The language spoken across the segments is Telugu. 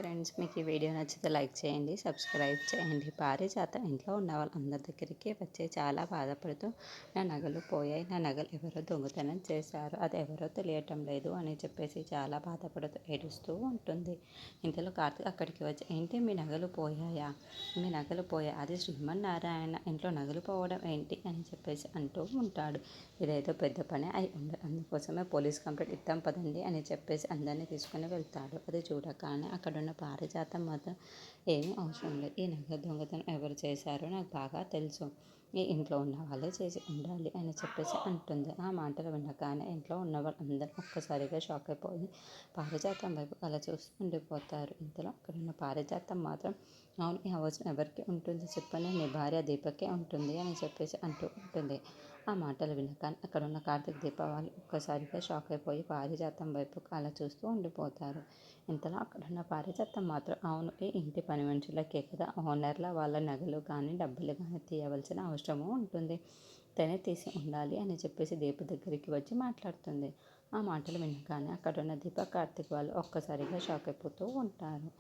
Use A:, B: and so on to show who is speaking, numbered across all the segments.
A: ఫ్రెండ్స్, మీకు ఈ వీడియో నచ్చితే లైక్ చేయండి, సబ్స్క్రైబ్ చేయండి. పారిజాతం ఇంట్లో ఉన్న వాళ్ళందరి దగ్గరికి వచ్చి చాలా బాధపడుతూ నా నగలు పోయాయి, నా నగలు ఎవరో దొంగతనం చేశారు, అది ఎవరో తెలియటం లేదు అని చెప్పేసి చాలా బాధపడుతూ ఏడుస్తూ ఉంటుంది. ఇంతలో కార్తీక్ అక్కడికి వచ్చి, ఏంటి మీ నగలు పోయాయా, మీ నగలు పోయా, అది శ్రీమన్నారాయణ ఇంట్లో నగలు పోవడం ఏంటి అని చెప్పేసి అంటూ ఉంటాడు. ఇదేదో పెద్ద పని అయి ఉండదు, అందుకోసమే పోలీస్ కంప్లైంట్ ఇద్దాం పదండి అని చెప్పేసి అందరినీ తీసుకుని వెళ్తాడు. అది చూడగానే అక్కడున్న పారిజాతం మాత్రం ఏమీ అవసరం లేదు, ఈ నగల దొంగతనం ఎవరు చేశారో నాకు బాగా తెలుసు, ఈ ఇంట్లో ఉన్న వాళ్ళే చేసి ఉండాలి అని చెప్పేసి అంటుంది. ఆ మాటలు వినగానే ఇంట్లో ఉన్న వాళ్ళందరూ ఒక్కసారిగా షాక్ అయిపోయి పారిజాతం వైపు అలా చూస్తూ ఉండిపోతారు. ఇంతలో అక్కడున్న పారిజాతం మాత్రం, అవును, ఈ అవసరం ఎవరికి ఉంటుంది చెప్పని, నీ భార్య దీపకే ఉంటుంది అని చెప్పేసి అంటూ ఉంటుంది. ఆ మాటలు వినగానే అక్కడున్న కార్తీక్, దీప వాళ్ళు ఒక్కసారిగా షాక్ అయిపోయి పారిజాతం వైపు అలా చూస్తూ ఉండిపోతారు. ఇంతలో అక్కడున్న పారిజాతం మాత్రం, అవును, ఈ ఇంటి పని మనుషులకే కదా ఓనర్ల వాళ్ళ నగలు కానీ డబ్బులు కానీ తీయవలసిన అవసరము ఉంటుంది, తనే తీసి ఉండాలి అని చెప్పేసి దీప దగ్గరికి వచ్చి మాట్లాడుతుంది. ఆ మాటలు వినగానే అక్కడున్న దీప, కార్తీక్ వాళ్ళు ఒక్కసారిగా షాక్ అయిపోతూ ఉంటారు.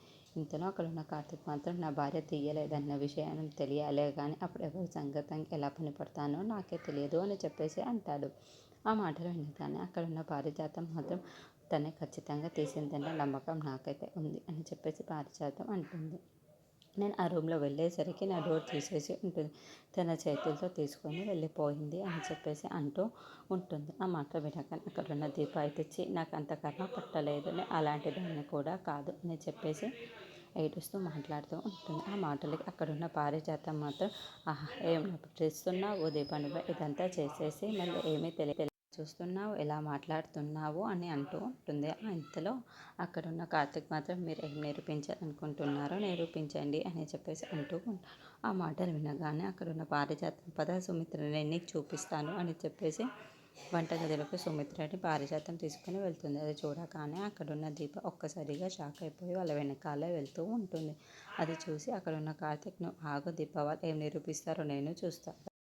A: ఇంతలో అక్కడున్న కార్తీక్ మాత్రం, నా భార్య తీయలేదన్న విషయాన్ని తెలియాలే కానీ అప్పుడు ఎవరి సంగతంగా ఎలా పని పడతానో నాకే తెలియదు అని చెప్పేసి అంటాడు. ఆ మాటలు వినగానే అక్కడున్న పారిజాతం మాత్రం, తనే ఖచ్చితంగా తీసిందన్న నమ్మకం నాకైతే ఉంది అని చెప్పేసి పారిజాతం అంటుంది. నేను ఆ రూమ్లో వెళ్ళేసరికి నా డోర్ తీసేసి ఉంటుంది, తన చేతులతో తీసుకొని వెళ్ళిపోయింది అని చెప్పేసి అంటూ ఉంటుంది. ఆ మాట వినగానే అక్కడున్న దీప అయితే, నాకు అంత కర్మ పట్టలేదు, అలాంటి దాన్ని కూడా కాదు అని చెప్పేసి ఏడుస్తూ మాట్లాడుతూ ఉంటుంది. ఆ మాటలకి అక్కడున్న పారిజాతం మాత్రం, ఆహా, ఏం చేస్తున్నావు దీప, నువ్వు ఇదంతా చేసేసి మళ్ళీ ఏమీ తెలియదు చూస్తున్నావు, ఎలా మాట్లాడుతున్నావు అని అంటూ ఉంటుంది. ఇంతలో అక్కడున్న కార్తీక్ మాత్రం, మీరు ఏం నిరూపించాలనుకుంటున్నారో నిరూపించండి అని చెప్పేసి అంటూ ఉంటాడు. ఆ మాటలు వినగానే అక్కడున్న పారిజాతం, పద సుమిత్ర, నేను నీకు చూపిస్తాను అని చెప్పేసి వంటగదిలోకి సుమిత్రని పారిజాతం తీసుకుని వెళ్తుంది. అది చూడగానే అక్కడున్న దీప ఒక్కసారిగా షాక్ అయిపోయి వాళ్ళ వెనకాలే వెళ్తూ ఉంటుంది. అది చూసి అక్కడున్న కార్తీక్, నువ్వు ఆగు దీప, వాళ్ళు ఏం నిరూపిస్తారో నేను చూస్తాను.